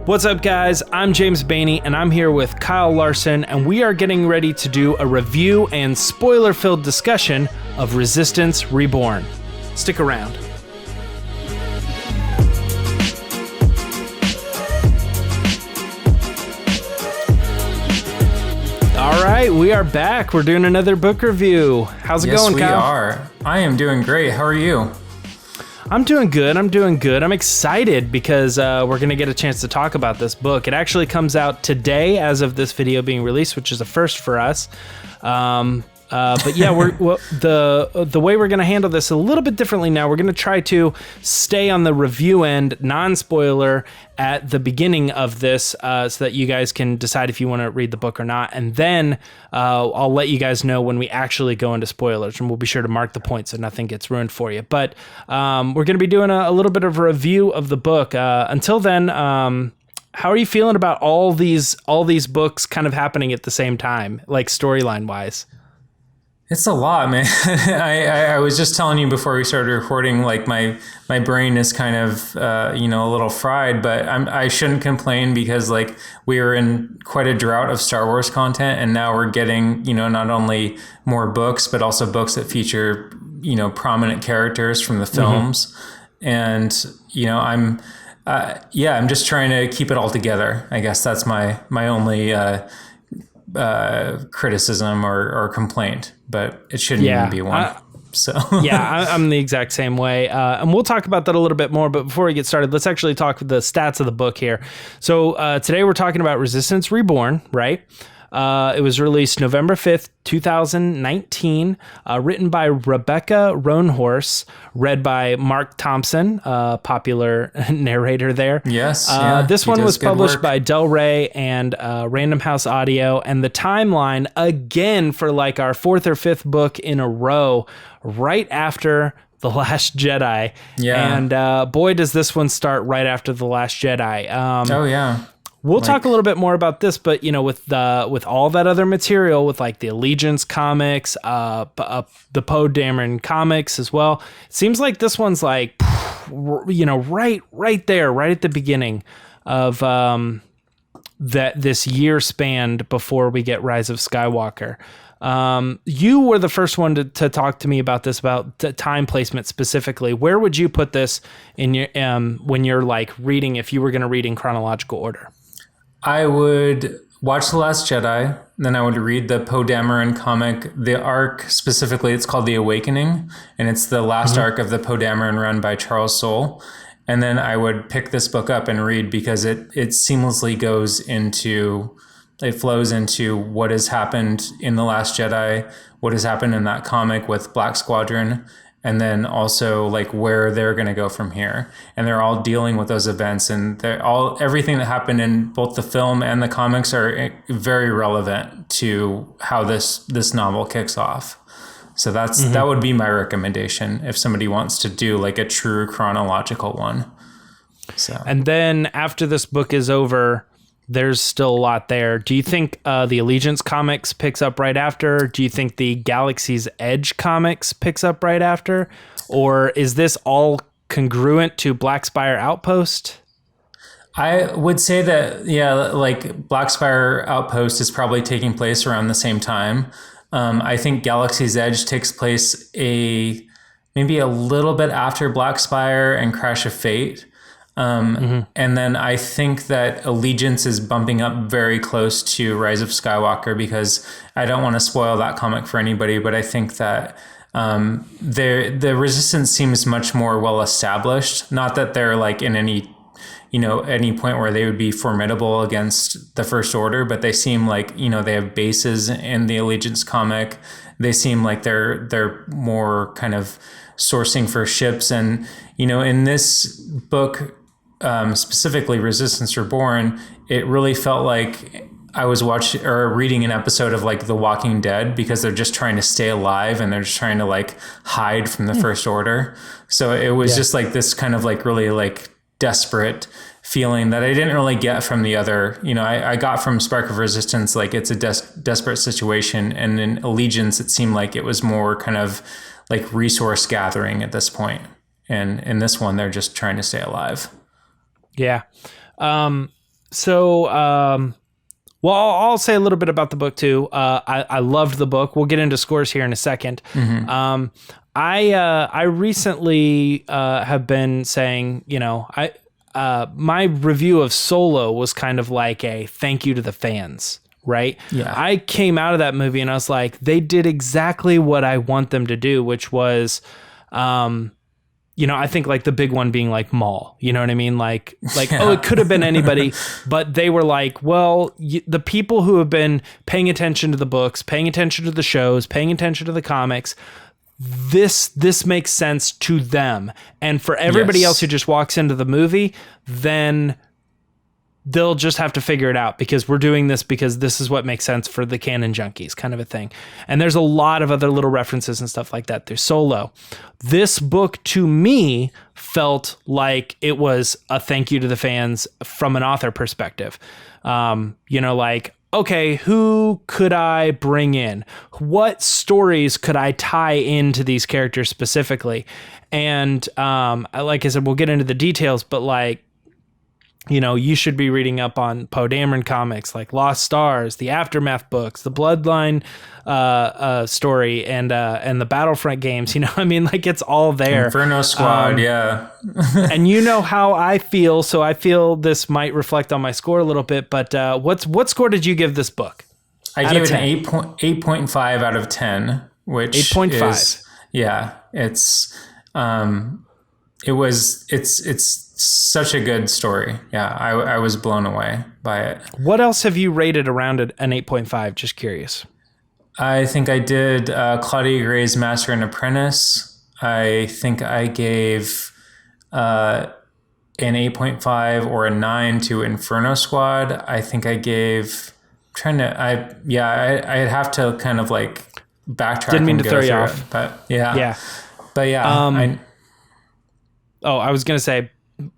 What's up, guys? I'm James Bainey, and I'm here with Kyle Larson, and we are getting ready to do a review and spoiler-filled discussion of Resistance Reborn. Stick around. All right, we are back. We're doing another book review. How's it going, Kyle? Yes, we are. I am doing great. How are you? I'm doing good. I'm excited because we're going to get a chance to talk about this book. It actually comes out today as of this video being released, which is a first for us. But yeah, the way we're going to handle this a little bit differently now. We're going to try to stay on the review end, non-spoiler, at the beginning of this so that you guys can decide if you want to read the book or not. And then I'll let you guys know when we actually go into spoilers, and we'll be sure to mark the points so nothing gets ruined for you. But we're going to be doing a little bit of a review of the book. Until then, how are you feeling about all these books kind of happening at the same time, like storyline wise? It's a lot, man. I was just telling you before we started recording, like my brain is kind of, a little fried, but I shouldn't complain because like we were in quite a drought of Star Wars content, and now we're getting, not only more books, but also books that feature, prominent characters from the films. Mm-hmm. And, I'm just trying to keep it all together. I guess that's my only, criticism or complaint, but it shouldn't even be one. I'm the exact same way, and we'll talk about that a little bit more. But before we get started, let's actually talk the stats of the book here. So today we're talking about Resistance Reborn, right? It was released November 5th, 2019, written by Rebecca Roanhorse, read by Mark Thompson, popular narrator there. Yes. This one was published by Del Rey and Random House Audio, and the timeline, again, for like our fourth or fifth book in a row, right after The Last Jedi. Yeah. And boy, does this one start right after The Last Jedi. We'll talk a little bit more about this, but with all that other material, with like the Allegiance comics, the Poe Dameron comics as well, it seems like this one's like, right there, right at the beginning of this year spanned before we get Rise of Skywalker. You were the first one to talk to me about this, about time placement specifically. Where would you put this in your when you're like reading, if you were going to read in chronological order? I would watch The Last Jedi, then I would read the Poe Dameron comic, the arc specifically, it's called The Awakening, and it's the last arc of the Poe Dameron run by Charles Soule. And then I would pick this book up and read because it seamlessly flows into what has happened in The Last Jedi, what has happened in that comic with Black Squadron, and then also like where they're going to go from here. And they're all dealing with those events, and everything that happened in both the film and the comics are very relevant to how this novel kicks off. So that would be my recommendation if somebody wants to do like a true chronological one. So, and then after this book is over, there's still a lot there. Do you think the Allegiance comics picks up right after? Do you think the Galaxy's Edge comics picks up right after? Or is this all congruent to Black Spire Outpost? I would say that, like Black Spire Outpost is probably taking place around the same time. I think Galaxy's Edge takes place maybe a little bit after Black Spire and Crash of Fate. And then I think that Allegiance is bumping up very close to Rise of Skywalker, because I don't want to spoil that comic for anybody, but I think that the Resistance seems much more well established. Not that they're like in any point where they would be formidable against the First Order, but they seem like, they have bases in the Allegiance comic. They seem like they're more kind of sourcing for ships. And, in this book, specifically Resistance Reborn, it really felt like I was watching or reading an episode of like The Walking Dead, because they're just trying to stay alive and they're just trying to like hide from the First Order. So it was just like this kind of like really like desperate feeling that I didn't really get from the other, I got from Spark of Resistance, like it's a desperate situation. And in Allegiance, it seemed like it was more kind of like resource gathering at this point. And in this one, they're just trying to stay alive. Yeah. So, well, I'll say a little bit about the book too. I loved the book. We'll get into scores here in a second. I recently have been saying, my review of Solo was kind of like a thank you to the fans, right? Yeah. I came out of that movie and I was like, they did exactly what I want them to do, which was, I think like the big one being like Maul, you know what I mean? Like, oh, it could have been anybody, but they were like, well, the people who have been paying attention to the books, paying attention to the shows, paying attention to the comics, this makes sense to them. And for everybody else who just walks into the movie, then they'll just have to figure it out because we're doing this because this is what makes sense for the canon junkies, kind of a thing. And there's a lot of other little references and stuff like that. There's Solo. This book to me felt like it was a thank you to the fans from an author perspective. Okay, who could I bring in? What stories could I tie into these characters specifically? And like I said, we'll get into the details, but like, you should be reading up on Poe Dameron comics like Lost Stars, the Aftermath books, the Bloodline story, and the Battlefront games. Like it's all there. Inferno Squad, yeah. And you know how I feel, so I feel this might reflect on my score a little bit. But what score did you give this book? I gave it an 8.5 out of 10, which 8.5. Yeah, it's such a good story. Yeah, I was blown away by it. What else have you rated around an 8.5? Just curious. I think I did Claudia Gray's Master and Apprentice. I think I gave an 8.5 or a 9 to Inferno Squad. I think I gave... I'd have to kind of like backtrack. Didn't mean and to go throw you through off. it, but yeah. Yeah. But yeah. I was going to say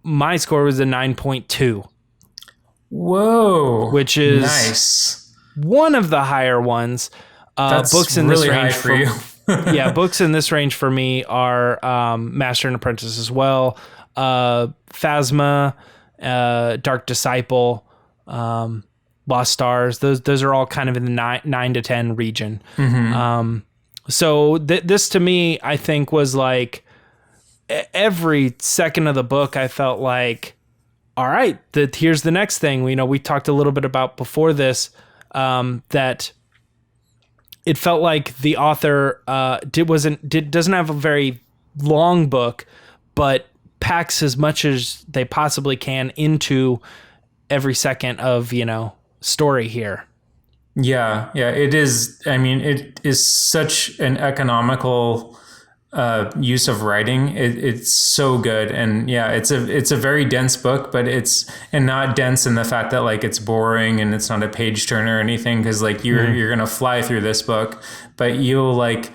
my score was a 9.2. Whoa. Which is nice. One of the higher ones. That's books in really this range high for you. Yeah, books in this range for me are Master and Apprentice as well. Phasma, Dark Disciple, Lost Stars. Those are all kind of in the 9 to 10 region. Mm-hmm. So this to me, I think was like every second of the book, I felt like, all right, here's the next thing. We talked a little bit about before this, that it felt like the author doesn't have a very long book, but packs as much as they possibly can into every second of story here. Yeah, it is. I mean, it is such an economical use of writing. It's so good, and yeah, it's a very dense book, but it's not dense in the fact that like it's boring and it's not a page turner or anything, because like you're gonna fly through this book, but you'll like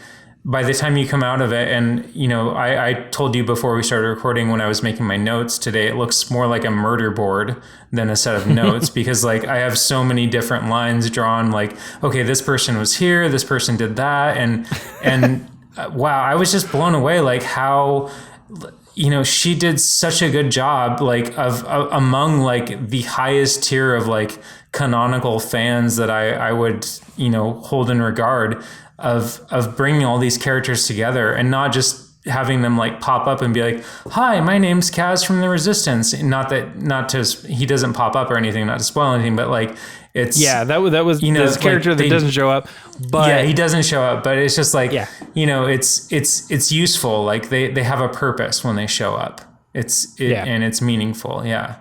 by the time you come out of it, and I told you before we started recording when I was making my notes today, it looks more like a murder board than a set of notes because like I have so many different lines drawn, like, okay, this person was here, this person did that, and wow, I was just blown away, like how she did such a good job, like of among like the highest tier of like canonical fans that I would hold in regard, of bringing all these characters together and not just having them like pop up and be like, hi, my name's Kaz from the Resistance. He doesn't pop up or anything, not to spoil anything, but like it's... Yeah, that was this character that doesn't show up. But yeah, he doesn't show up, but it's just like, it's useful. Like they have a purpose when they show up. And it's meaningful. Yeah.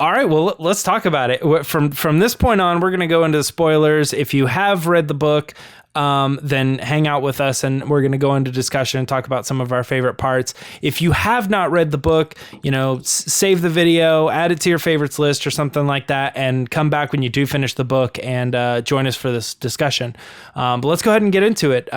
All right, well, let's talk about it. From this point on, we're going to go into the spoilers. If you have read the book, then hang out with us and we're going to go into discussion and talk about some of our favorite parts. If you have not read the book, save the video, add it to your favorites list or something like that, and come back when you do finish the book and join us for this discussion. But let's go ahead and get into it.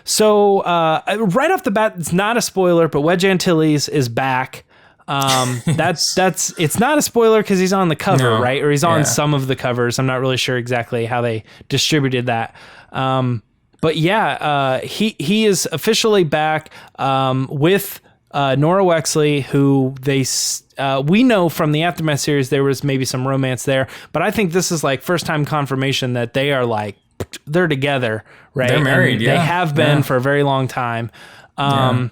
So right off the bat, it's not a spoiler, but Wedge Antilles is back. It's not a spoiler because he's on the cover, right? Or he's on some of the covers. I'm not really sure exactly how they distributed that. But yeah, he is officially back with Nora Wexley, who we know from the Aftermath series there was maybe some romance there, but I think this is like first time confirmation that they are like they're together, right? They're married. They have been for a very long time. And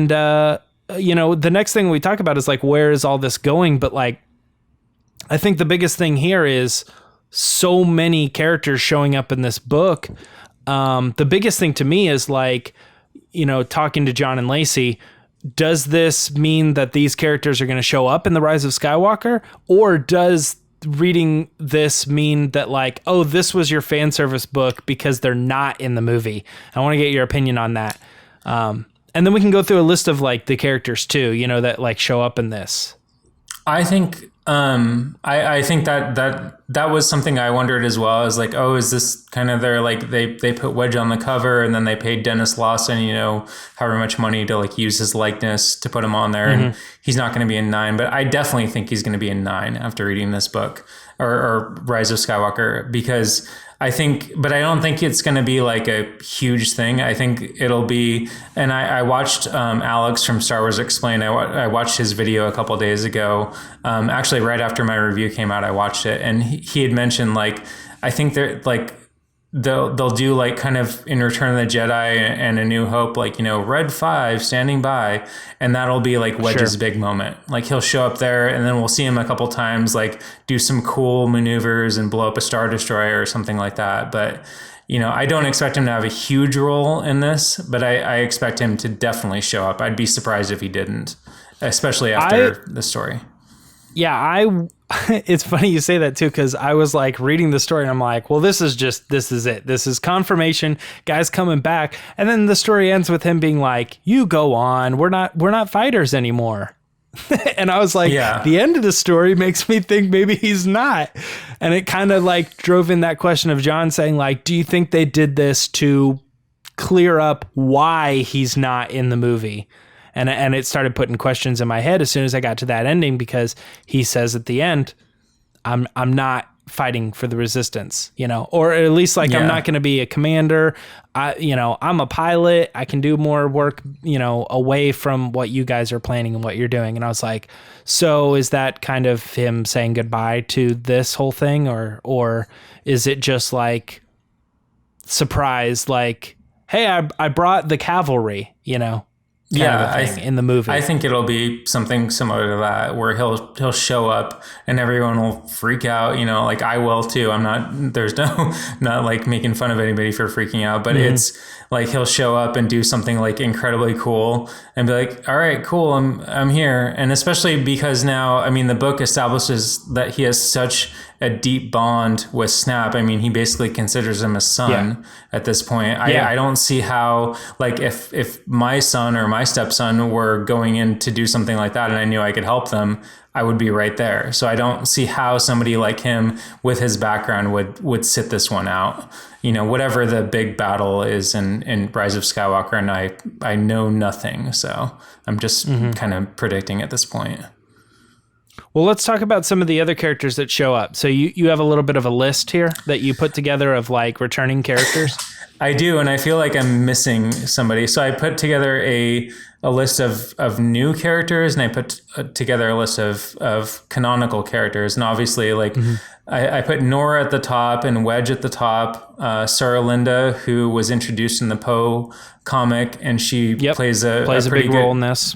the next thing we talk about is like where is all this going? But like, I think the biggest thing here is so many characters showing up in this book. The biggest thing to me is like, talking to John and Lacey, does this mean that these characters are going to show up in The Rise of Skywalker? Or does reading this mean that like, oh, this was your fan service book because they're not in the movie? I want to get your opinion on that. And then we can go through a list of like the characters too, that like show up in this. I think I think that was something I wondered as well. Is like, oh, is this kind of their like they put Wedge on the cover and then they paid Dennis Lawson, however much money to like use his likeness to put him on there, and he's not going to be in 9, but I definitely think he's going to be in 9 after reading this book or Rise of Skywalker, because I don't think it's going to be like a huge thing. I think it'll be, and I watched Alex from Star Wars Explained. I watched his video a couple of days ago. Actually, right after my review came out, I watched it, and he had mentioned like, I think they're like, they'll do like kind of in Return of the Jedi and A New Hope, like, Red 5 standing by, and that'll be like Wedge's big moment. Like he'll show up there and then we'll see him a couple times, like do some cool maneuvers and blow up a Star Destroyer or something like that. But, I don't expect him to have a huge role in this, but I expect him to definitely show up. I'd be surprised if he didn't, especially after the story. Yeah, it's funny you say that too, because I was like reading the story and I'm like, well, this is it. This is confirmation. Guy's coming back. And then the story ends with him being like, you go on. We're not fighters anymore. And I was like, The end of the story makes me think maybe he's not. And it kind of like drove in that question of John saying like, do you think they did this to clear up why he's not in the movie? And it started putting questions in my head as soon as I got to that ending, because he says at the end, I'm not fighting for the Resistance, or at least like, I'm not going to be a commander. I'm a pilot. I can do more work, away from what you guys are planning and what you're doing. And I was like, so is that kind of him saying goodbye to this whole thing? Or is it just like surprise, like, hey, I brought the cavalry, in the movie. I think it'll be something similar to that, where he'll show up and everyone will freak out, like I will too. Not like making fun of anybody for freaking out, but it's like he'll show up and do something like incredibly cool and be like, all right, cool, I'm here. And especially because now, the book establishes that he has such a deep bond with Snap. He basically considers him a son at this point. I don't see how, like, if my son or my stepson were going in to do something like that and I knew I could help them, I would be right there. So I don't see how somebody like him with his background would sit this one out. Whatever the big battle is in Rise of Skywalker, and I know nothing. So I'm just kind of predicting at this point. Well, let's talk about some of the other characters that show up. So you have a little bit of a list here that you put together of like returning characters. I do, and I feel like I'm missing somebody. So I put together a list of new characters, and I put together a list of canonical characters. And obviously, like I put Nora at the top and Wedge at the top. Sarah Linda, who was introduced in the Poe comic, and she plays a big role in this.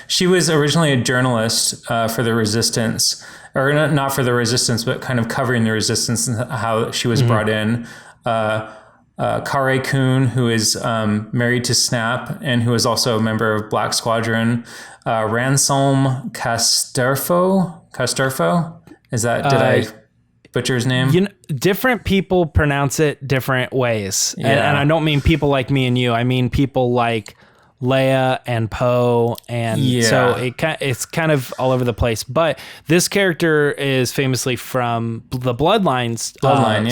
She was originally a journalist for the Resistance, or not for the Resistance, but kind of covering the Resistance and how she was brought in. Kare Kun, who is married to Snap and who is also a member of Black Squadron. Ransom Casterfo. Is that, did I butcher his name? Different people pronounce it different ways. And I don't mean people like me and you. I mean people like Leia and Poe, and so it's kind of all over the place. But this character is famously from the Bloodline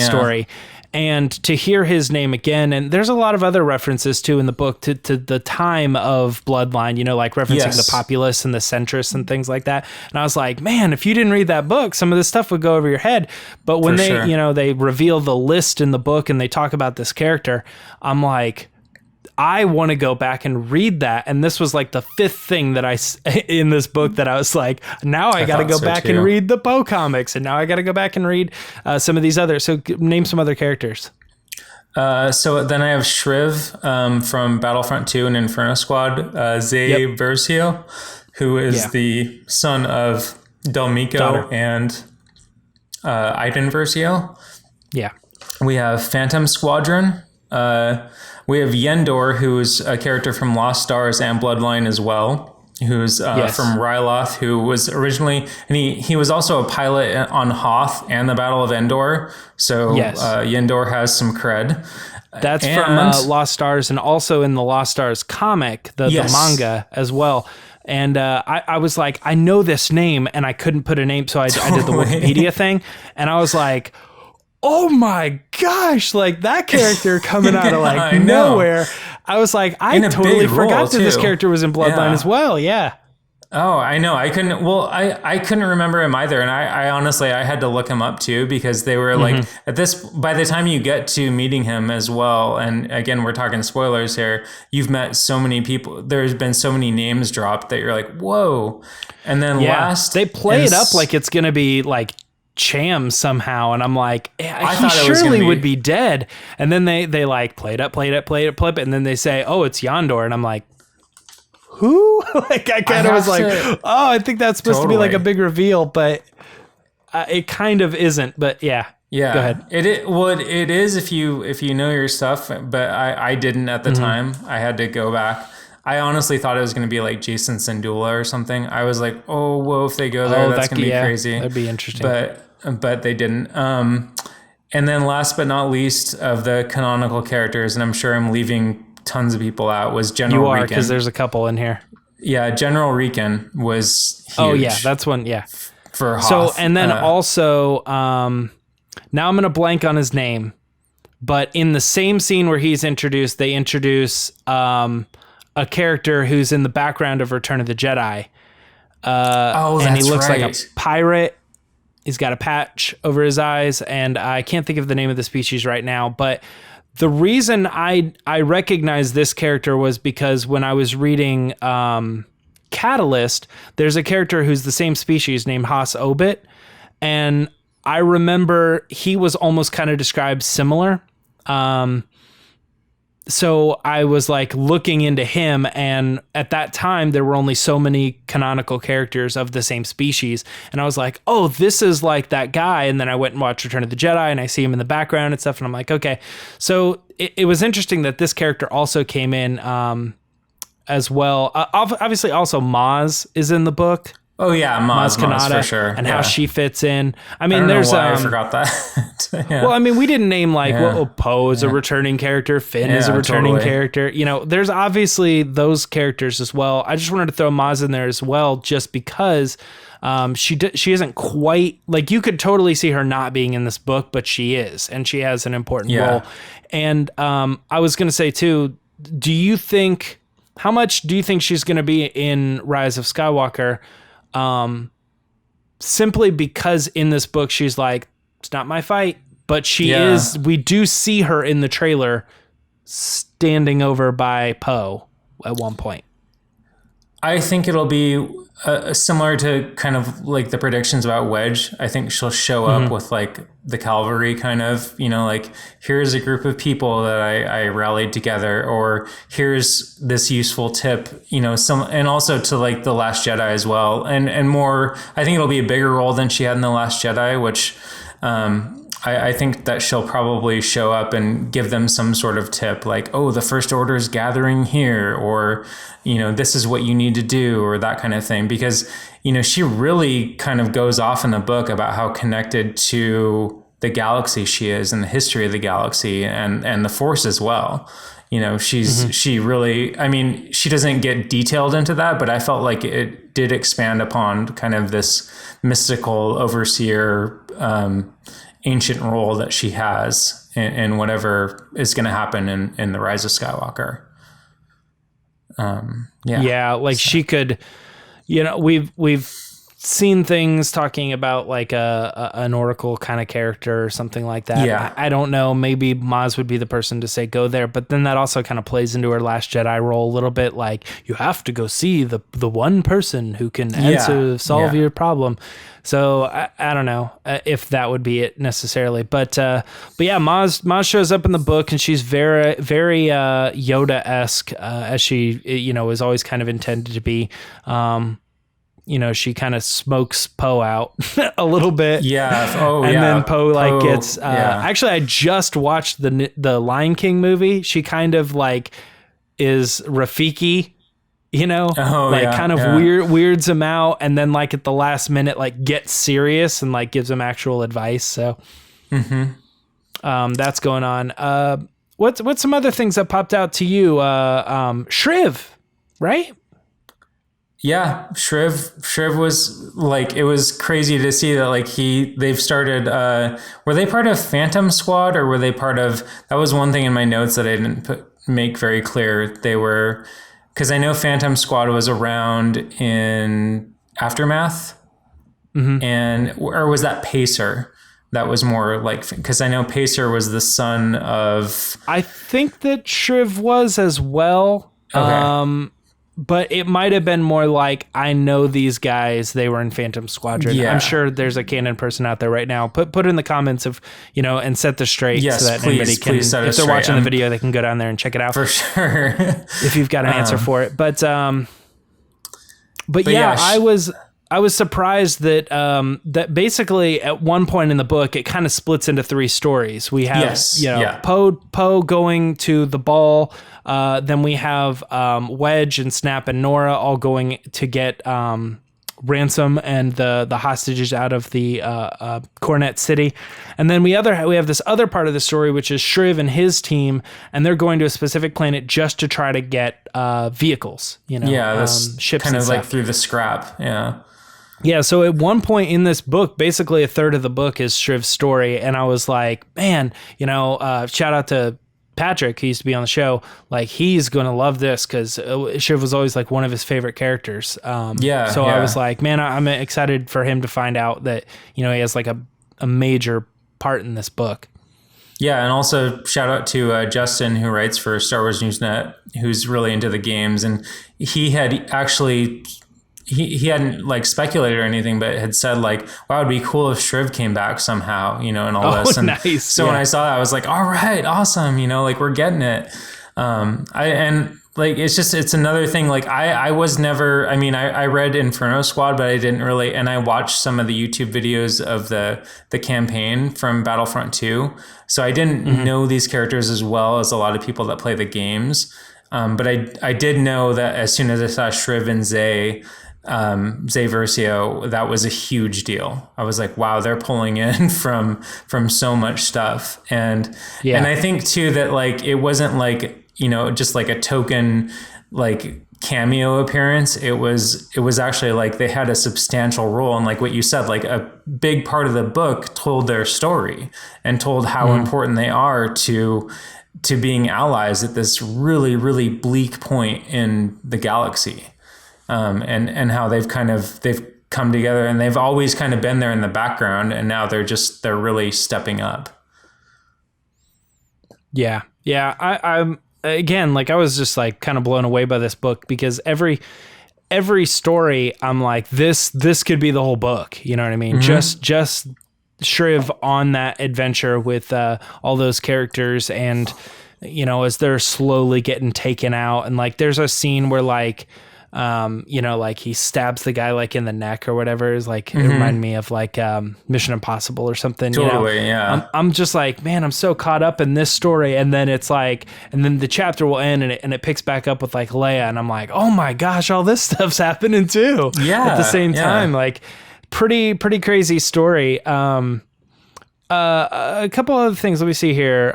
story. And to hear his name again, and there's a lot of other references too in the book to the time of Bloodline, like referencing the populace and the centrists and things like that. And I was like, man, if you didn't read that book, some of this stuff would go over your head. But when they reveal the list in the book and they talk about this character, I'm like, I want to go back and read that. And this was like the fifth thing that in this book that I was like, now I got to go back and read the Poe comics. And now I got to go back and read some of these others. So name some other characters. So then I have Shriv from Battlefront 2 and Inferno Squad, Zay Versio, who is the son of Delmico and Iden Versio. Yeah. We have Phantom Squadron. We have Yendor, who's a character from Lost Stars and Bloodline as well, who's from Ryloth, who was originally, and he was also a pilot on Hoth and the Battle of Endor. So Yendor has some cred. That's from Lost Stars, and also in the Lost Stars comic, the manga as well. And I was like, I know this name, and I couldn't put a name, so I did the Wikipedia thing, and I was like, oh my gosh, like that character coming out of like nowhere. I was like, I totally forgot that this character was in Bloodline as well. Yeah. Oh, I know. I couldn't remember him either. And I honestly, I had to look him up too, because they were like by the time you get to meeting him as well. And again, we're talking spoilers here. You've met so many people. There's been so many names dropped that you're like, whoa. And then they play it up like it's going to be like Cham somehow, and I'm like, he surely would be dead. And then they like play it up, and then they say, oh, it's Yondor, and I'm like, who? Like I kind of was like, oh, I think that's supposed to be like a big reveal, but it kind of isn't. But yeah. Go ahead. It is if you know your stuff, but I didn't at the time. I had to go back. I honestly thought it was going to be like Jason Sandula or something. I was like, oh, whoa, if they go there, that's going to be crazy. That'd be interesting. But they didn't. And then last but not least of the canonical characters, and I'm sure I'm leaving tons of people out, was General Reekin. You are, because there's a couple in here. Yeah, General Reekin was huge. Oh, yeah, that's one, For Hoth. So, and then also, now I'm going to blank on his name, but in the same scene where he's introduced, they introduce a character who's in the background of Return of the Jedi. And he looks like a pirate. He's got a patch over his eyes, and I can't think of the name of the species right now, but the reason I recognize this character was because when I was reading Catalyst, there's a character who's the same species named Haas Obit, and I remember he was almost kind of described similar. So I was like looking into him, and at that time there were only so many canonical characters of the same species, and I was like, oh, this is like that guy. And then I went and watched Return of the Jedi, and I see him in the background and stuff, and I'm like, okay. So it was interesting that this character also came in as well. Obviously also Maz is in the book. Oh yeah, Maz Kanata, for sure, and how she fits in. I mean, there's I forgot that. Well, I mean, we didn't name like Poe is a returning character, Finn is a returning character. You know, there's obviously those characters as well. I just wanted to throw Maz in there as well, just because she isn't quite like, you could totally see her not being in this book, but she is, and she has an important role. And I was going to say too, how much do you think she's going to be in Rise of Skywalker? Simply because in this book she's like, it's not my fight, but she is. We do see her in the trailer standing over by Poe at one point. I think it'll be similar to kind of like the predictions about Wedge. I think she'll show up with like the cavalry kind of, you know, like, here's a group of people that I rallied together, or here's this useful tip, you know, and also to like The Last Jedi as well. And more, I think it'll be a bigger role than she had in The Last Jedi, which I think that she'll probably show up and give them some sort of tip, like, oh, the First Order is gathering here, or, you know, this is what you need to do, or that kind of thing. Because, you know, she really kind of goes off in the book about how connected to the galaxy she is, and the history of the galaxy, and the Force as well. You know, she really, I mean, she doesn't get detailed into that, but I felt like it did expand upon kind of this mystical overseer, ancient role that she has in whatever is going to happen in the Rise of Skywalker. Like, she could, you know, we've seen things talking about like an oracle kind of character or something like that. Yeah. I don't know. Maybe Maz would be the person to say go there, but then that also kind of plays into her Last Jedi role a little bit. Like you have to go see the one person who can solve your problem. So I don't know if that would be it necessarily, but yeah, Maz shows up in the book and she's very Yoda-esque as she is always kind of intended to be. She kind of smokes Poe out a little bit. Yeah. And then Poe gets, actually I just watched the Lion King movie. She kind of like is Rafiki, weirds him out. And then like at the last minute, like gets serious and like gives him actual advice. So that's going on. What's some other things that popped out to you? Shriv, right? Yeah, Shriv was like, it was crazy to see that like they've started, were they part of Phantom Squad or were they part of, that was one thing in my notes that I didn't make very clear. They were, because I know Phantom Squad was around in Aftermath or was that Pacer? That was more like, because I know Pacer was the son of... I think that Shriv was as well. Okay. But it might have been more like, I know these guys, they were in Phantom Squadron. Yeah. I'm sure there's a canon person out there right now. Put in the comments of, and set this straight so that anybody can, if they're watching the video, they can go down there and check it out. For sure. If you've got an answer for it. But yeah, I was surprised that that basically at one point in the book, it kind of splits into three stories. We have, Poe going to the ball. Then we have Wedge and Snap and Nora all going to get Ransom and the hostages out of the Cornet City. And then we have this other part of the story, which is Shriv and his team, and they're going to a specific planet just to try to get vehicles, ships kind and of stuff. like through the scrap. Yeah. Yeah, so at one point in this book, basically a third of the book is Shriv's story, and I was like, man, shout out to Patrick, who used to be on the show, like he's going to love this because Shriv was always like one of his favorite characters. I was like, man, I'm excited for him to find out that, he has like a major part in this book. Yeah, and also shout out to Justin, who writes for Star Wars Newsnet, who's really into the games, and he had actually... He hadn't like speculated or anything, but had said like, wow, it'd be cool if Shriv came back somehow, and all this. And nice. So when I saw that, I was like, all right, awesome. Like we're getting it. It's another thing. Like I was never, I read Inferno Squad, but I didn't really, and I watched some of the YouTube videos of the campaign from Battlefront 2. So I didn't know these characters as well as a lot of people that play the games. But I did know that as soon as I saw Shriv and Zay Versio, that was a huge deal. I was like, wow, they're pulling in from so much stuff. And I think too that like it wasn't like, just like a token like cameo appearance. It was actually like they had a substantial role, and like what you said, like a big part of the book told their story and told how important they are to being allies at this really, really bleak point in the galaxy. And how they've come together, and they've always kind of been there in the background, and now they're really stepping up. Yeah. Yeah. I'm again, like I was just like kind of blown away by this book because every story I'm like, this could be the whole book. You know what I mean? Just Shriv on that adventure with all those characters, and as they're slowly getting taken out, and like there's a scene where like like he stabs the guy like in the neck or whatever. Is like it reminded me of like Mission Impossible or something. Totally, yeah. I'm just like, man, I'm so caught up in this story, and then it's like, and then the chapter will end, and it picks back up with like Leia, and I'm like, oh my gosh, all this stuff's happening too. Yeah, at the same time, like pretty crazy story. A couple other things. Let me see here.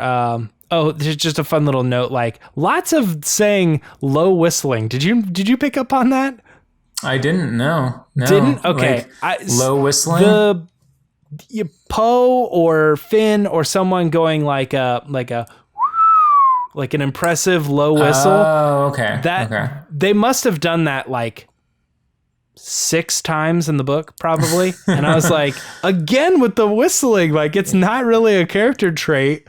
There's just a fun little note, like lots of saying low whistling. Did you pick up on that? I didn't know. No. Didn't? Okay. Like low whistling? Poe or Finn or someone going like an impressive low whistle. Oh, okay. They must have done that like 6 times in the book, probably. And I was like, again with the whistling, like it's not really a character trait.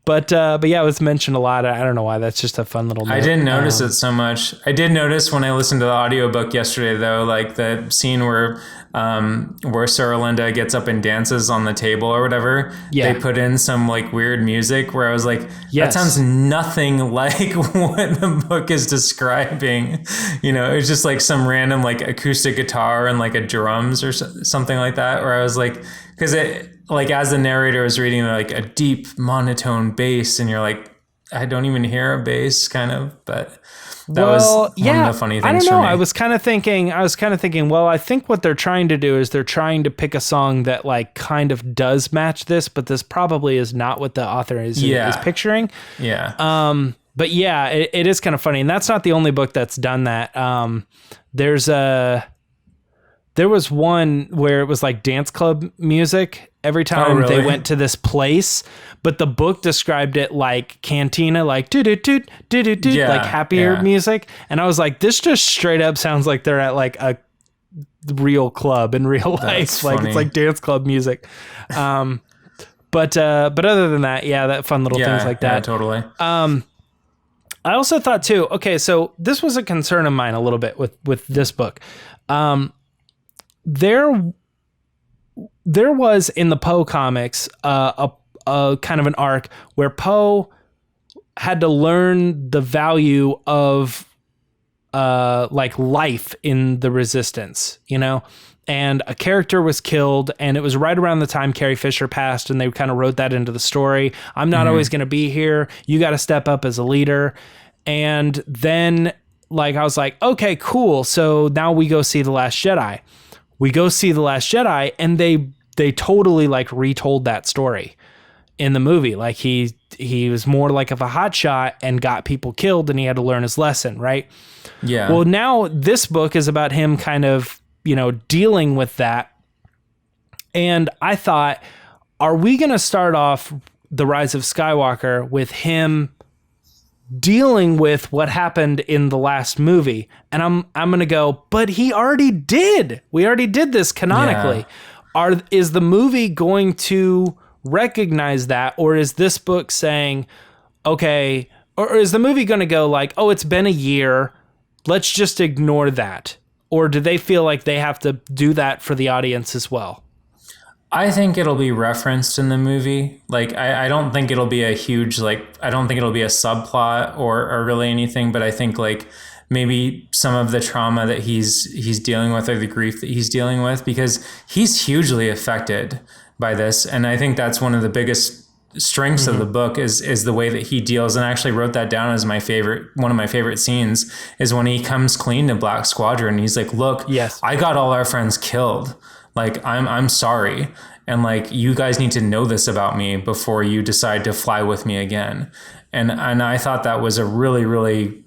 But yeah, it was mentioned a lot. I don't know why. That's just a fun little note. I didn't notice it so much. I did notice when I listened to the audiobook yesterday, though, like the scene where Sarah Linda gets up and dances on the table or whatever. Yeah. They put in some like weird music where I was like, Yes. that sounds nothing like what the book is describing. You know, it's just like some random like acoustic guitar and like a drums or something like that. Where I was like, because it, like as the narrator was reading like a deep monotone bass and you're like, I don't even hear a bass kind of, but that was one of the funny things I don't know. for me. I was kind of thinking, well, I think what they're trying to do is they're trying to pick a song that like kind of does match this, but this probably is not what the author is picturing. Yeah. But yeah, it is kind of funny. And that's not the only book that's done that. There was one where it was like dance club music every time they went to this place, but the book described it like cantina, like like happier music. And I was like, this just straight up sounds like they're at like a real club in real life. That's like funny. It's like dance club music. But other than that, yeah, that fun little things like that. Yeah, totally. I also thought too, okay, so this was a concern of mine a little bit with this book. There was in the Poe comics a kind of an arc where Poe had to learn the value of like life in the Resistance, you know, and a character was killed, and it was right around the time Carrie Fisher passed, and they kind of wrote that into the story. I'm not always going to be here. You got to step up as a leader. And then like I was like, okay, cool. So now we go see The Last Jedi. We go see The Last Jedi, and they totally like retold that story in the movie. Like he was more like of a hotshot and got people killed, and he had to learn his lesson, right? Yeah. Well, now this book is about him kind of, you know, dealing with that. And I thought, are we going to start off The Rise of Skywalker with him dealing with what happened in the last movie? And I'm going to go, but he already did. We already did this canonically. Yeah. Is the movie going to recognize that? Or is this book saying, okay, or is the movie going to go like, oh, it's been a year, let's just ignore that? Or do they feel like they have to do that for the audience as well? I think it'll be referenced in the movie. Like, I don't think it'll be a huge, like, I don't think it'll be a subplot or really anything, but I think like maybe some of the trauma that he's dealing with, or the grief that he's dealing with, because he's hugely affected by this. And I think that's one of the biggest strengths of the book is the way that he deals. And I actually wrote that down as one of my favorite scenes is when he comes clean to Black Squadron. He's like, look, yes, I got all our friends killed. Like, I'm sorry. And like, you guys need to know this about me before you decide to fly with me again. And I thought that was a really, really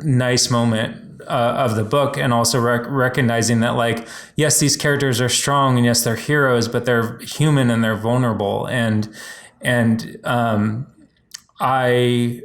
nice moment of the book. And also recognizing that, like, yes, these characters are strong, and yes, they're heroes, but they're human and they're vulnerable. And I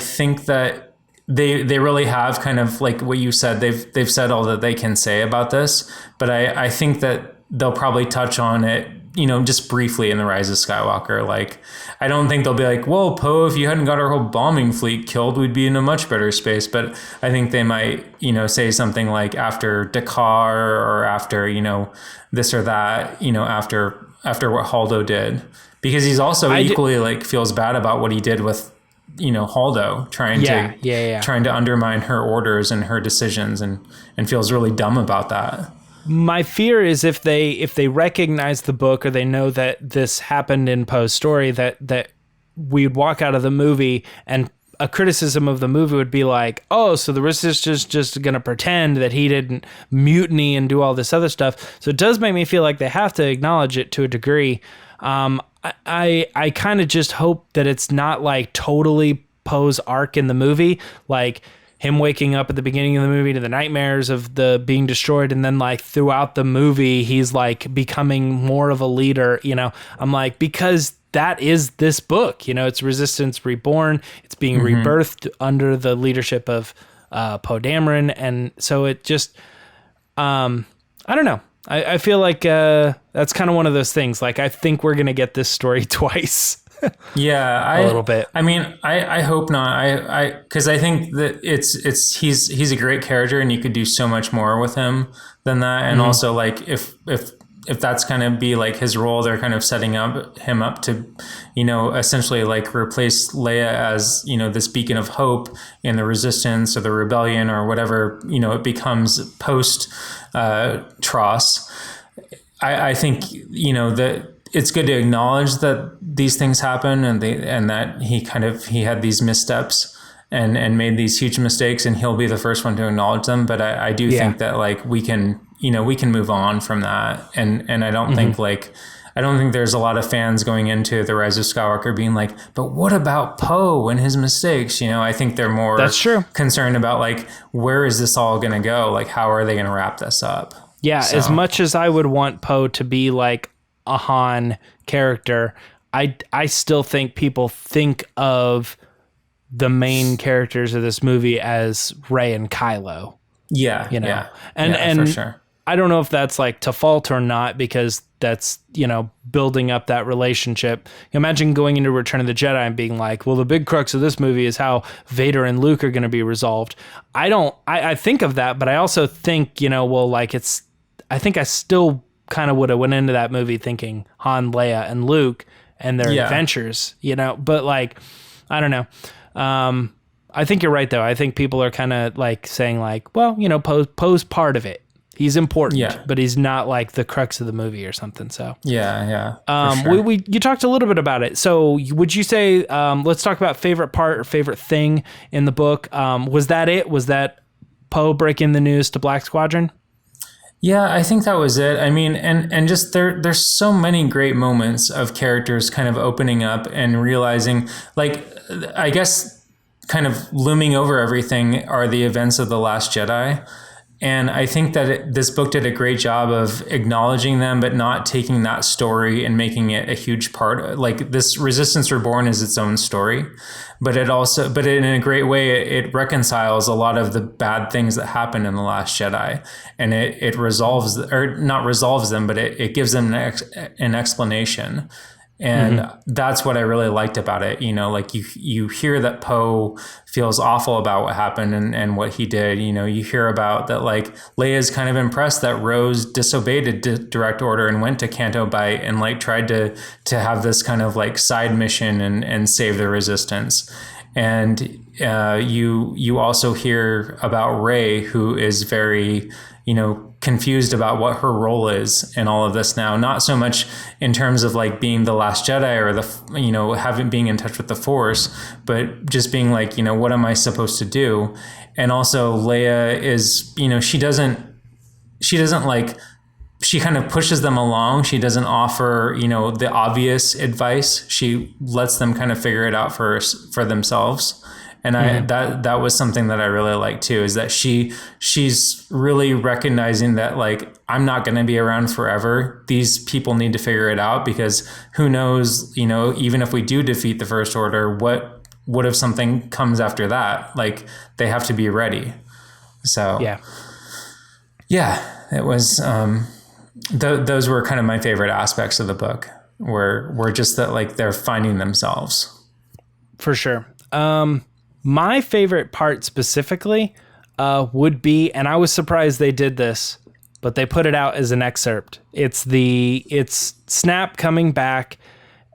think that they really have kind of like what you said. They've said all that they can say about this, but I think that they'll probably touch on it, you know, just briefly in The Rise of Skywalker. Like, I don't think they'll be like, well, Poe, if you hadn't got our whole bombing fleet killed, we'd be in a much better space. But I think they might, you know, say something like after Dakar, or after, you know, this or that, you know, after what Haldo did, because he's also equally like feels bad about what he did with, you know, Haldo, trying to undermine her orders and her decisions, and feels really dumb about that. My fear is if they recognize the book, or they know that this happened in Poe's story, that we'd walk out of the movie and a criticism of the movie would be like, oh, so the Resistance is just going to pretend that he didn't mutiny and do all this other stuff. So it does make me feel like they have to acknowledge it to a degree. I kind of just hope that it's not like totally Poe's arc in the movie, like him waking up at the beginning of the movie to the nightmares of the being destroyed, and then like throughout the movie he's like becoming more of a leader, you know. I'm like, because that is this book, you know, it's Resistance Reborn. It's being rebirthed under the leadership of Poe Dameron. And so it just, I don't know. I feel like that's kind of one of those things. Like, I think we're going to get this story twice. Yeah, a little bit. I mean, I hope not. Because I think that he's a great character, and you could do so much more with him than that. And also, like, if that's kind of be like his role, they're kind of setting him up to, essentially like replace Leia as, this beacon of hope in the Resistance or the Rebellion or whatever, it becomes post Tross. I think, that it's good to acknowledge that these things happen and that he had these missteps and made these huge mistakes, and he'll be the first one to acknowledge them. But I do think that, like, we can move on from that. And I don't think I don't think there's a lot of fans going into The Rise of Skywalker being like, but what about Poe and his mistakes? I think they're more concerned about, like, where is this all going to go? Like, how are they going to wrap this up? Yeah. So, as much as I would want Poe to be like a Han character, I still think people think of the main characters of this movie as Rey and Kylo. Yeah. And for sure. I don't know if that's like to fault or not, because that's, building up that relationship. Imagine going into Return of the Jedi and being like, well, the big crux of this movie is how Vader and Luke are going to be resolved. I think of that, but I also think, I think I still kind of would have went into that movie thinking Han, Leia, and Luke and their adventures, but like, I don't know. I think you're right, though. I think people are kind of like saying like, well, Poe's part of it. He's important, but he's not like the crux of the movie or something. So yeah. Sure. You talked a little bit about it. So would you say, let's talk about favorite part or favorite thing in the book? Was that it? Was that Poe breaking the news to Black Squadron? Yeah, I think that was it. I mean, and just there's so many great moments of characters kind of opening up and realizing, like, I guess kind of looming over everything are the events of The Last Jedi. And I think that this book did a great job of acknowledging them, but not taking that story and making it a huge part. Like, this Resistance Reborn is its own story, but in a great way, it reconciles a lot of the bad things that happened in The Last Jedi, and it resolves, or not resolves them, but it gives them an explanation. And that's what I really liked about it. Like, you hear that Poe feels awful about what happened and what he did. You hear about that, like, Leia's kind of impressed that Rose disobeyed a direct order and went to Canto Bight and, like, tried to have this kind of, like, side mission and save the Resistance. And you also hear about Rey, who is very, confused about what her role is in all of this now. Not so much in terms of, like, being the last Jedi or being in touch with the Force, but just being like, what am I supposed to do? And also Leia is, she kind of pushes them along. She doesn't offer, the obvious advice. She lets them kind of figure it out for themselves. And that was something that I really liked too, is that she's really recognizing that, like, I'm not going to be around forever. These people need to figure it out, because who knows, even if we do defeat the First Order, what if something comes after that? Like, they have to be ready. So it was, those were kind of my favorite aspects of the book, were just that, like, they're finding themselves. For sure. My favorite part specifically would be, and I was surprised they did this, but they put it out as an excerpt. It's Snap coming back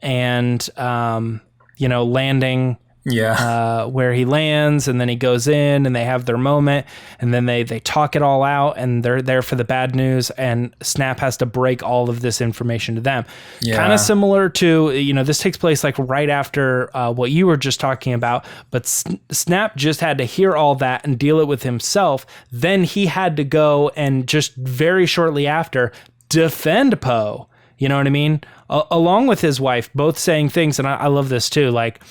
and, landing where he lands, and then he goes in and they have their moment, and then they talk it all out, and they're there for the bad news, and Snap has to break all of this information to them. Kind of similar to, this takes place like right after what you were just talking about, but Snap just had to hear all that and deal it with himself. Then he had to go and just very shortly after defend Poe. You know what I mean? Along with his wife, both saying things, and I love this too, like,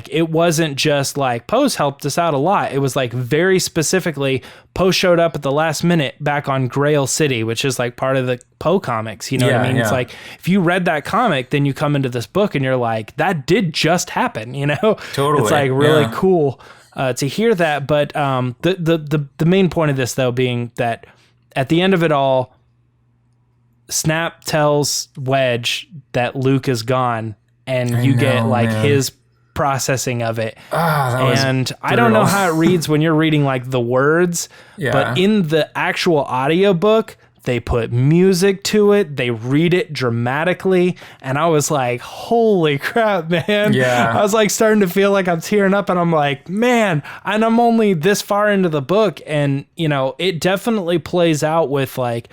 it wasn't just like, Poe's helped us out a lot. It was like very specifically, Poe showed up at the last minute back on Grail City, which is like part of the Poe comics. You know what I mean? Yeah. It's like, if you read that comic, then you come into this book and you're like, that did just happen, Totally. It's like really cool. to hear that. But the main point of this, though, being that at the end of it all, Snap tells Wedge that Luke is gone, and you get like his processing of it. And I don't know how it reads when you're reading like the words, but in the actual audiobook, they put music to it. They read it dramatically. And I was like, holy crap, man. Yeah. I was like starting to feel like I'm tearing up, and I'm like, man, and I'm only this far into the book. And, you know, it definitely plays out with like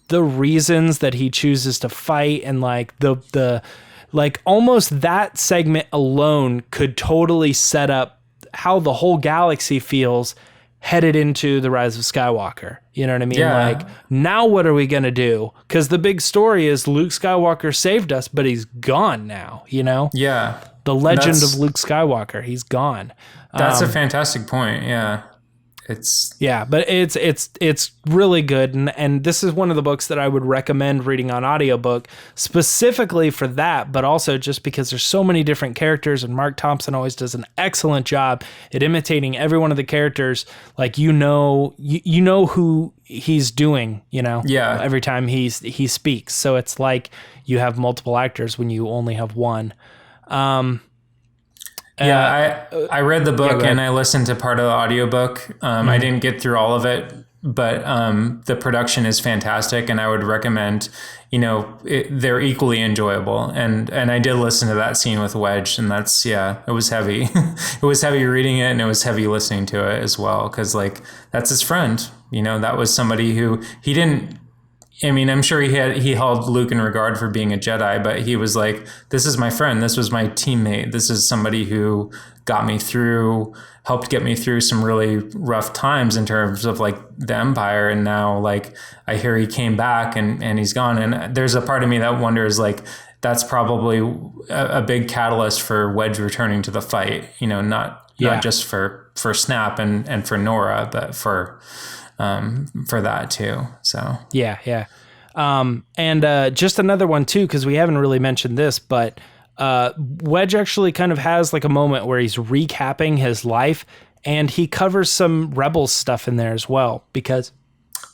the reasons that he chooses to fight, and like the like almost that segment alone could totally set up how the whole galaxy feels headed into the Rise of Skywalker. You know what I mean? Yeah. Like, now what are we going to do? Because the big story is Luke Skywalker saved us, but he's gone now, you know? Yeah. The legend of Luke Skywalker, he's gone. That's a fantastic point. Yeah. But it's really good, and this is one of the books that I would recommend reading on audiobook specifically for that, but also just because there's so many different characters, and Mark Thompson always does an excellent job at imitating every one of the characters. Like, you know who he's doing, you know, every time he speaks. So it's like you have multiple actors when you only have one. I read the book and I listened to part of the audiobook. I didn't get through all of it, but the production is fantastic, and I would recommend, you know, they're equally enjoyable. And I did listen to that scene with Wedge, and that's, it was heavy. It was heavy reading it, and it was heavy listening to it as well, because like that's his friend. You know, that was somebody who he didn't. I mean, I'm sure he held Luke in regard for being a Jedi, but he was like, this is my friend. This was my teammate. This is somebody who got me through, helped get me through some really rough times in terms of like the Empire. And now like I hear he came back and he's gone. And there's a part of me that wonders, like, that's probably a big catalyst for Wedge returning to the fight, you know, not just for Snap and for Nora, but for that too. So and just another one too, because we haven't really mentioned this, but Wedge actually kind of has like a moment where he's recapping his life, and he covers some Rebels stuff in there as well, because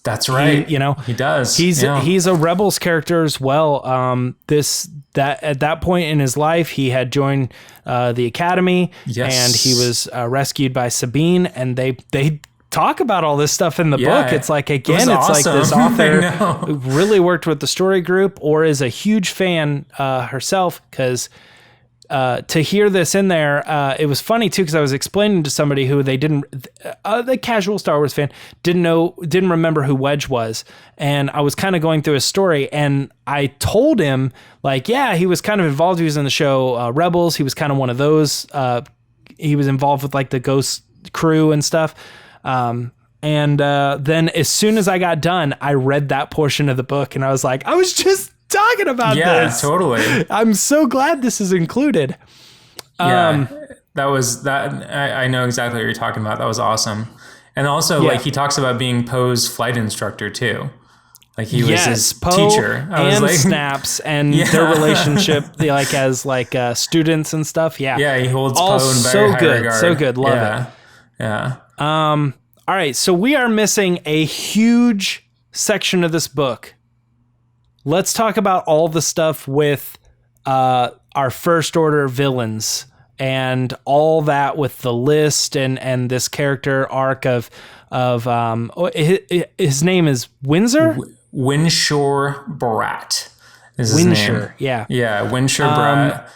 that's right. He does. He's a Rebels character as well. That at that point in his life, he had joined the Academy, and he was rescued by Sabine, and they talk about all this stuff in the book. It's like, again, it's awesome. Like this author really worked with the story group, or is a huge fan herself, because to hear this in there, it was funny too, because I was explaining to somebody who the casual Star Wars fan didn't remember who Wedge was, and I was kind of going through his story, and I told him like, he was kind of involved. He was in the show Rebels. He was kind of one of those. He was involved with like the Ghost crew and stuff. And then as soon as I got done, I read that portion of the book, and I was like, I was just talking about this. Yeah, totally. I'm so glad this is included. That was that. I know exactly what you're talking about. That was awesome. And also, like, he talks about being Poe's flight instructor too. Like, he was his Poe teacher. I was and like, Snaps and their relationship, like as like students and stuff. Yeah, he holds all Poe in very high regard. So good, love it. Yeah. All right, so we are missing a huge section of this book. Let's talk about all the stuff with our First Order villains and all that with the list and this character arc of his name is Windsor? Winshore Brat is his name. Yeah, Winshore Brat.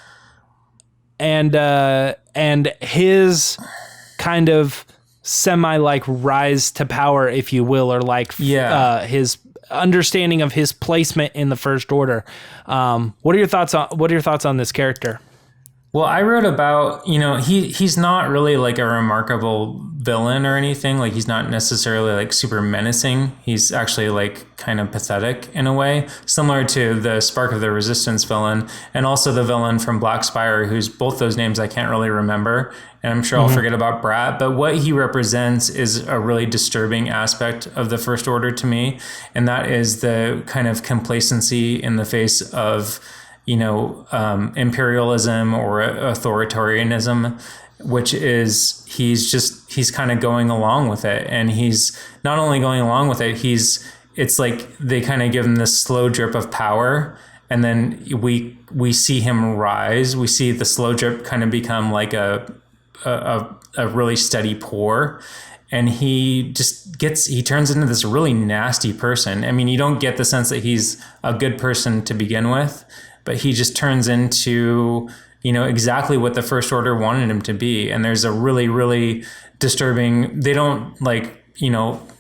And his kind of semi like rise to power, if you will, or like his understanding of his placement in the First Order. What are your thoughts on this character? Well, I wrote about, he's not really like a remarkable villain or anything. Like, he's not necessarily like super menacing. He's actually like kind of pathetic in a way, similar to the Spark of the Resistance villain, and also the villain from Black Spire, who's both those names I can't really remember. And I'm sure I'll forget about Brat, but what he represents is a really disturbing aspect of the First Order to me. And that is the kind of complacency in the face of, imperialism or authoritarianism. which is he's kind of going along with it. And he's not only going along with it, it's like they kind of give him this slow drip of power. And then we see him rise. We see the slow drip kind of become like a really steady pour. And he turns into this really nasty person. I mean, you don't get the sense that he's a good person to begin with, but he just turns into, exactly what the First Order wanted him to be. And there's a really, really disturbing, they don't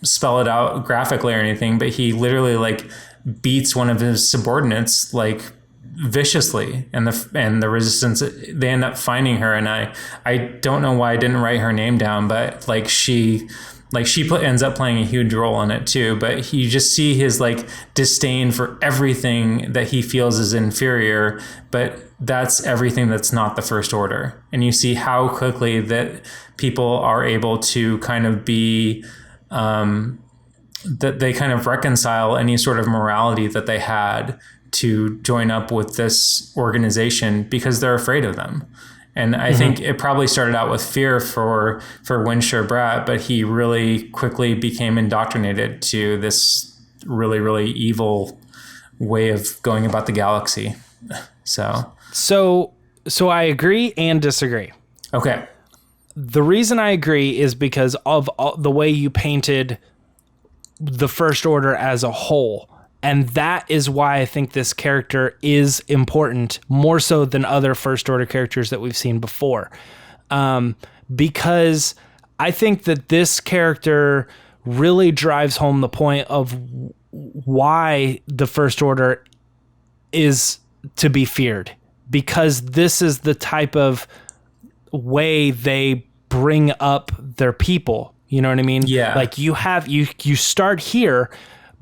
spell it out graphically or anything, but he literally beats one of his subordinates viciously, and the Resistance, they end up finding her, and I don't know why I didn't write her name down, but she ends up playing a huge role in it too. But you just see his disdain for everything that he feels is inferior, but that's everything that's not the First Order. And you see how quickly that people are able to kind of be that they kind of reconcile any sort of morality that they had to join up with this organization because they're afraid of them. And I think it probably started out with fear for Winsher Bratt, but he really quickly became indoctrinated to this really, really evil way of going about the galaxy. So I agree and disagree. Okay. The reason I agree is because of the way you painted the First Order as a whole. And that is why I think this character is important, more so than other First Order characters that we've seen before. Because I think that this character really drives home the point of why the First Order is to be feared. Because this is the type of way they bring up their people. You know what I mean? Yeah. You start here,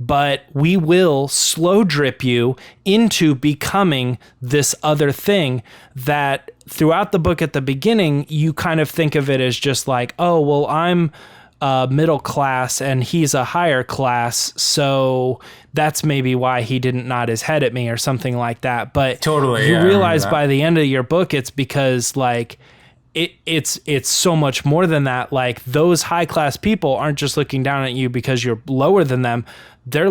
but we will slow drip you into becoming this other thing that throughout the book at the beginning, you kind of think of it as just oh, well, I'm middle class and he's a higher class, so that's maybe why he didn't nod his head at me or something like that. But totally, you realize by the end of your book, it's because it's so much more than that. Those high class people aren't just looking down at you because you're lower than them. They're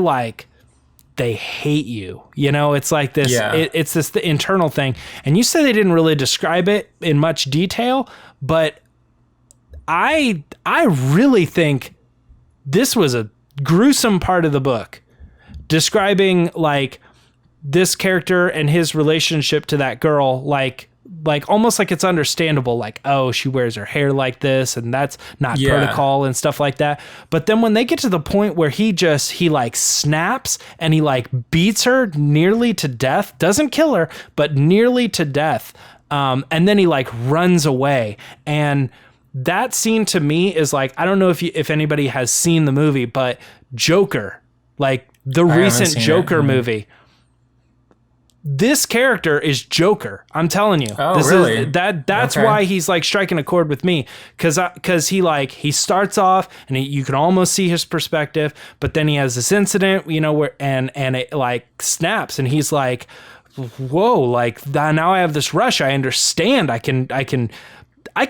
they hate you. It's this, it's this the internal thing. And you say they didn't really describe it in much detail, but I really think this was a gruesome part of the book, describing this character and his relationship to that girl, almost it's understandable, oh, she wears her hair like this and that's not protocol and stuff like that. But then when they get to the point where he snaps and he beats her nearly to death, doesn't kill her, but nearly to death. And then he runs away. And that scene to me is I don't know if anybody has seen the movie, but Joker, the recent Joker movie. This character is Joker. I'm telling you. Oh, really? That's why he's striking a chord with me, because he starts off and you can almost see his perspective, but then he has this incident, where and it snaps and he's whoa, now I have this rush. I understand. I can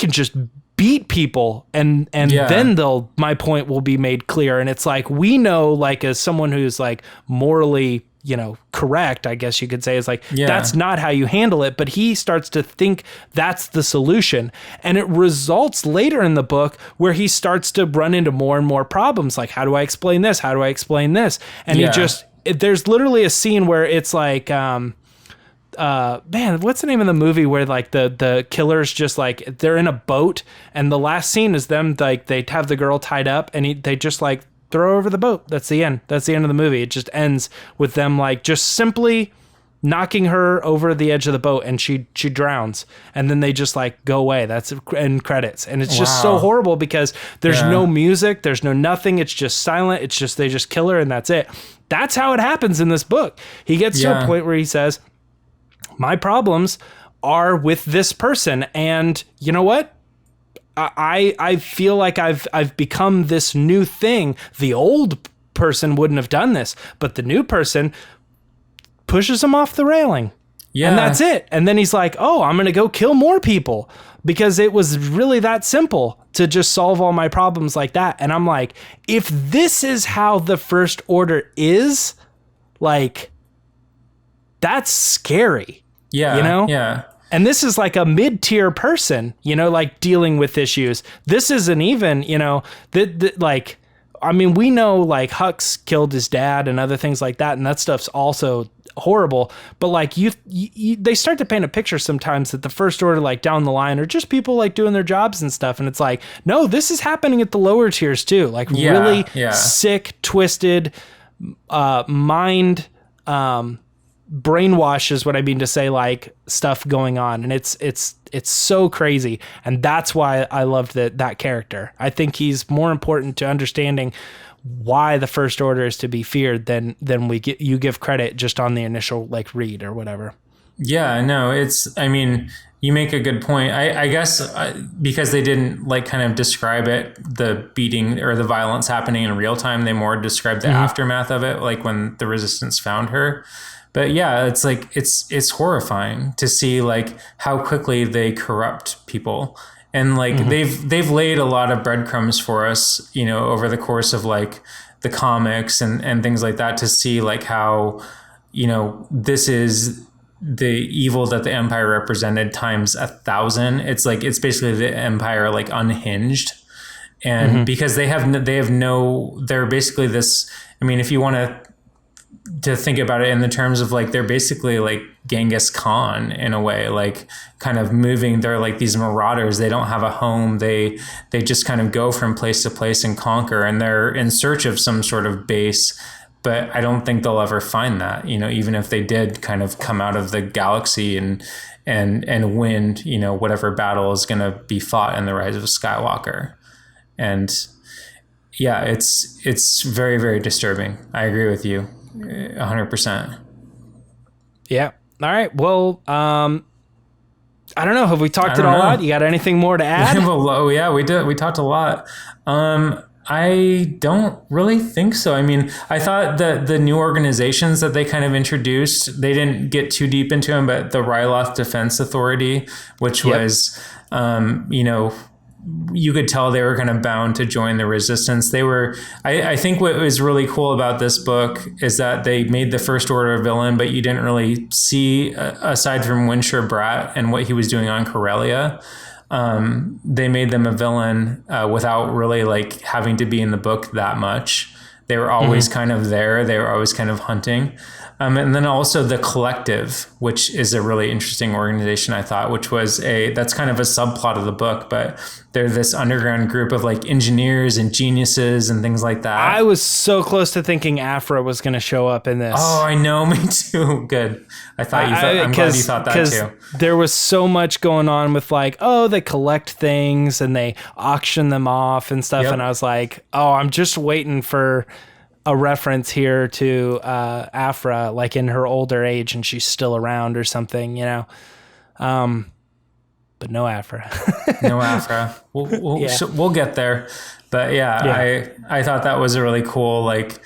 just beat people and then my point will be made clear. And it's we know, as someone who's morally correct, I guess you could say, is that's not how you handle it. But he starts to think that's the solution. And it results later in the book where he starts to run into more and more problems. How do I explain this? How do I explain this? And there's literally a scene where it's man, what's the name of the movie where the killers just they're in a boat and the last scene is them, they have the girl tied up and they just throw her over the boat. That's the end. That's the end of the movie. It just ends with them just simply knocking her over the edge of the boat and she drowns. And then they just go away. That's end credits. And it's just so horrible because there's no music. There's no nothing. It's just silent. It's just, they just kill her and that's it. That's how it happens in this book. He gets to a point where he says, my problems are with this person. And you know what? I feel like I've become this new thing. The old person wouldn't have done this, but the new person pushes him off the railing. Yeah. And that's it. And then he's like, oh, I'm going to go kill more people because it was really that simple to just solve all my problems like that. And I'm like, if this is how the First Order is, like, that's scary. Yeah. You know? Yeah. And this is like a mid-tier person, you know, like dealing with issues. This isn't even, you know, like, I mean, we know like Hux killed his dad and other things like that. And that stuff's also horrible. But like they start to paint a picture sometimes that the First Order, like down the line, are just people like doing their jobs and stuff. And it's like, no, this is happening at the lower tiers too. Like really sick, twisted, mind, brainwash is what I mean to say, like stuff going on, and it's so crazy, and that's why I loved that character. I think he's more important to understanding why the First Order is to be feared than you give credit just on the initial like read or whatever. Yeah, no, I mean, you make a good point. I guess because they didn't like kind of describe it, the beating or the violence happening in real time, they more described the aftermath of it, like when the Resistance found her. But yeah, it's like it's horrifying to see like how quickly they corrupt people, and like they've laid a lot of breadcrumbs for us, you know, over the course of like the comics and things like that, to see like how, you know, this is the evil that the Empire represented times 1,000. It's like it's basically the Empire like unhinged, and because they're basically this. I mean, if you want to think about it in the terms of like, they're basically like Genghis Khan in a way, like kind of moving. They're like these marauders. They don't have a home. They just kind of go from place to place and conquer, and they're in search of some sort of base. But I don't think they'll ever find that, you know, even if they did kind of come out of the galaxy and win, you know, whatever battle is going to be fought in the Rise of Skywalker. And yeah, it's very, very disturbing. I agree with you 100%. Yeah. All right. Well, I don't know. Have we talked it all out? You got anything more to add? Well, yeah, we did. We talked a lot. I don't really think so. I mean, I thought that the new organizations that they kind of introduced, they didn't get too deep into them, but the Ryloth Defense Authority, which was, you know, you could tell they were kind of bound to join the Resistance. They were, I think what was really cool about this book is that they made the First Order a villain, but you didn't really see, aside from Winsher Bratt and what he was doing on Corellia, they made them a villain without really like having to be in the book that much. They were always kind of there. They were always kind of hunting. And then also the Collective, which is a really interesting organization, I thought, which was that's kind of a subplot of the book, but they're this underground group of like engineers and geniuses and things like that. I was so close to thinking Aphra was going to show up in this. Oh, I know. Me too. Good. I'm glad you thought that too. There was so much going on with like, oh, they collect things and they auction them off and stuff. Yep. And I was like, oh, I'm just waiting for a reference here to Aphra, like in her older age and she's still around or something, you know. But no Aphra. No Aphra. We'll get there. But yeah, I thought that was a really cool, like,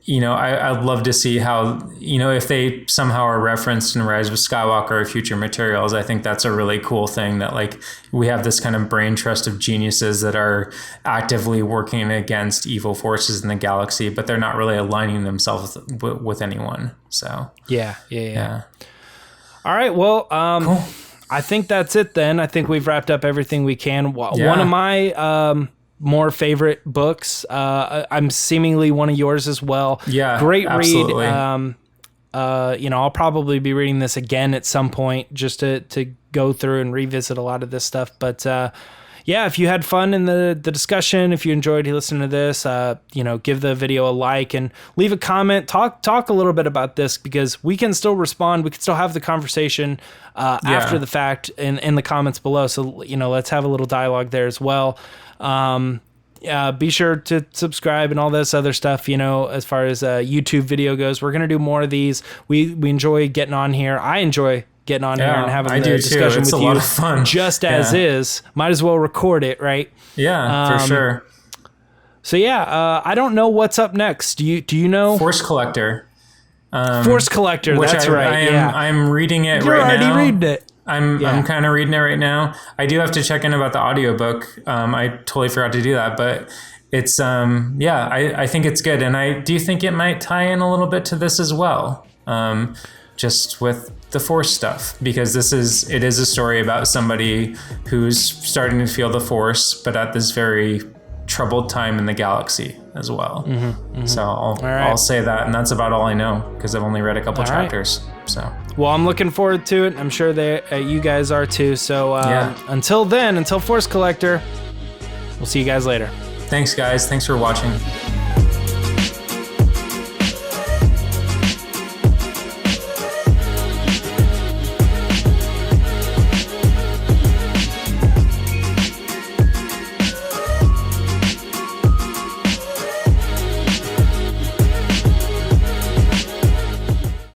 you know, I'd love to see how, you know, if they somehow are referenced in Rise of Skywalker or future materials. I think that's a really cool thing, that like we have this kind of brain trust of geniuses that are actively working against evil forces in the galaxy, but they're not really aligning themselves with anyone. So yeah. All right. Well, cool. I think that's it then. I think we've wrapped up everything we can. One of my more favorite books. I'm seemingly one of yours as well. Yeah, great absolutely. read. You know, I'll probably be reading this again at some point just to go through and revisit a lot of this stuff. But yeah, if you had fun in the discussion, if you enjoyed listening to this, you know, give the video a like and leave a comment. Talk a little bit about this, because we can still respond. We can still have the conversation after the fact in the comments below. So, you know, let's have a little dialogue there as well. Be sure to subscribe and all this other stuff, you know, as far as YouTube video goes. We're going to do more of these. We enjoy getting on here. I enjoy getting on here and having the discussion with you. It's a lot of fun. Just as is. Might as well record it, right? Yeah, for sure. So yeah, I don't know what's up next. Do you know? Force Collector. Force Collector. That's right. I'm reading it You're right now. You're already reading it. I'm kind of reading it right now. I do have to check in about the audiobook. I totally forgot to do that, but it's I think it's good, and I do think it might tie in a little bit to this as well, just with the Force stuff, because it is a story about somebody who's starting to feel the Force, but at this very troubled time in the galaxy as well. So I'll say that, and that's about all I know, because I've only read a couple chapters. So well, I'm looking forward to it. I'm sure you guys are too. So until then, until Force Collector, we'll see you guys later. Thanks, guys. Thanks for watching.